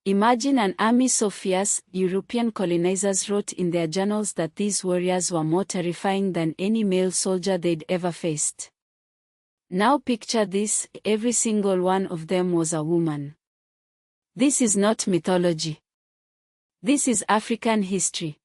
Imagine an army so fierce, European colonizers wrote in their journals that these warriors were more terrifying than any male soldier they'd ever faced. Now picture this, every single one of them was a woman. This is not mythology. This is African history.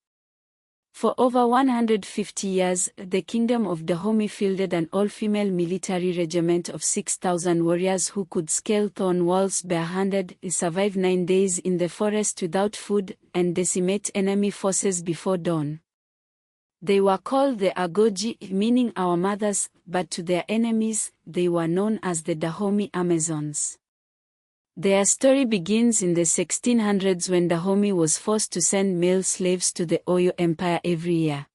For over 150 years, the Kingdom of Dahomey fielded an all-female military regiment of 6,000 warriors who could scale thorn walls barehanded, survive 9 days in the forest without food, and decimate enemy forces before dawn. They were called the Agoji, meaning our mothers, but to their enemies, they were known as the Dahomey Amazons. Their story begins in the 1600s when Dahomey was forced to send male slaves to the Oyo Empire every year.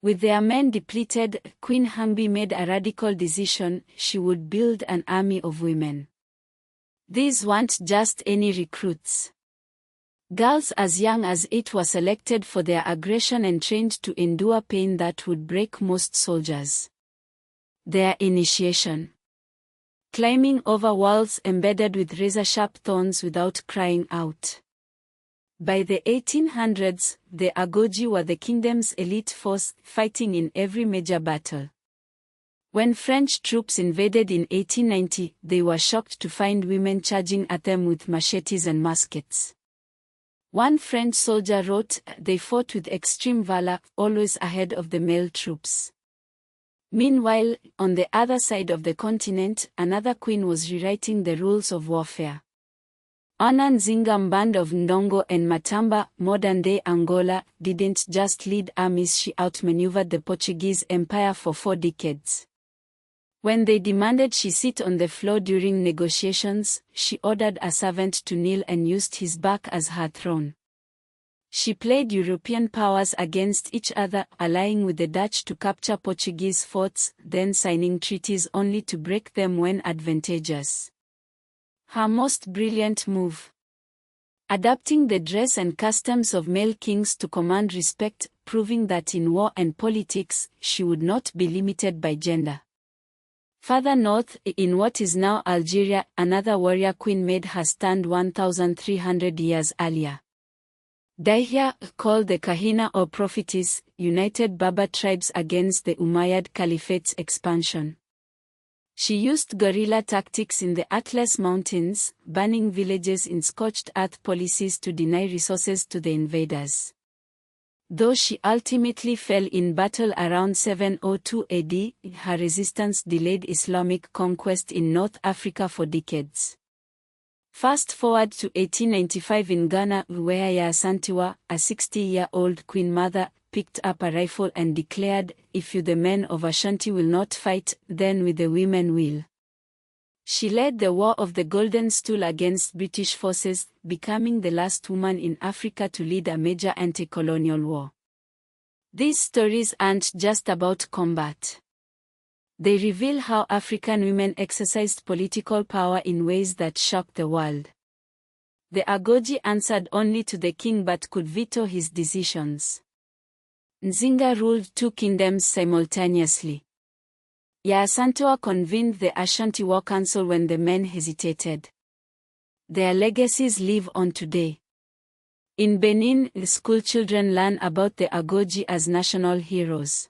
With their men depleted, Queen Hambi made a radical decision: she would build an army of women. These weren't just any recruits. Girls as young as 8 were selected for their aggression and trained to endure pain that would break most soldiers. Their initiation: climbing over walls embedded with razor-sharp thorns without crying out. By the 1800s, the Agoji were the kingdom's elite force, fighting in every major battle. When French troops invaded in 1890, they were shocked to find women charging at them with machetes and muskets. One French soldier wrote, "They fought with extreme valor, always ahead of the male troops." Meanwhile, on the other side of the continent, another queen was rewriting the rules of warfare. Nzinga, band of Ndongo and Matamba, modern-day Angola, didn't just lead armies, she outmaneuvered the Portuguese Empire for 4 decades. When they demanded she sit on the floor during negotiations, she ordered a servant to kneel and used his back as her throne. She played European powers against each other, allying with the Dutch to capture Portuguese forts, then signing treaties only to break them when advantageous. Her most brilliant move: adapting the dress and customs of male kings to command respect, proving that in war and politics, she would not be limited by gender. Further north, in what is now Algeria, another warrior queen made her stand 1,300 years earlier. Dahia, called the Kahina or prophetess, united Berber tribes against the Umayyad Caliphate's expansion. She used guerrilla tactics in the Atlas Mountains, burning villages in scorched earth policies to deny resources to the invaders. Though she ultimately fell in battle around 702 AD, her resistance delayed Islamic conquest in North Africa for decades. Fast forward to 1895 in Ghana, where Asantewaa, a 60-year-old queen mother, picked up a rifle and declared, "If you the men of Ashanti will not fight, then we the women will." She led the War of the Golden Stool against British forces, becoming the last woman in Africa to lead a major anti-colonial war. These stories aren't just about combat. They reveal how African women exercised political power in ways that shocked the world. The Agoji answered only to the king but could veto his decisions. Nzinga ruled 2 kingdoms simultaneously. Asantewaa convened the Ashanti War Council when the men hesitated. Their legacies live on today. In Benin, schoolchildren learn about the Agoji as national heroes.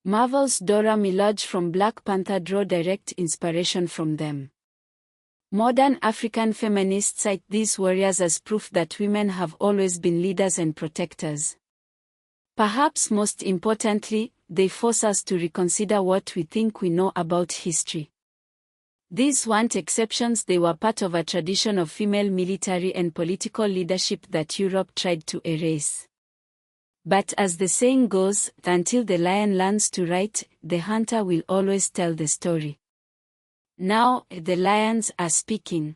Marvel's Dora Milaje from Black Panther draw direct inspiration from them. Modern African feminists cite these warriors as proof that women have always been leaders and protectors. Perhaps most importantly, they force us to reconsider what we think we know about history. These weren't exceptions, they were part of a tradition of female military and political leadership that Europe tried to erase. But as the saying goes, until the lion learns to write, the hunter will always tell the story. Now, the lions are speaking.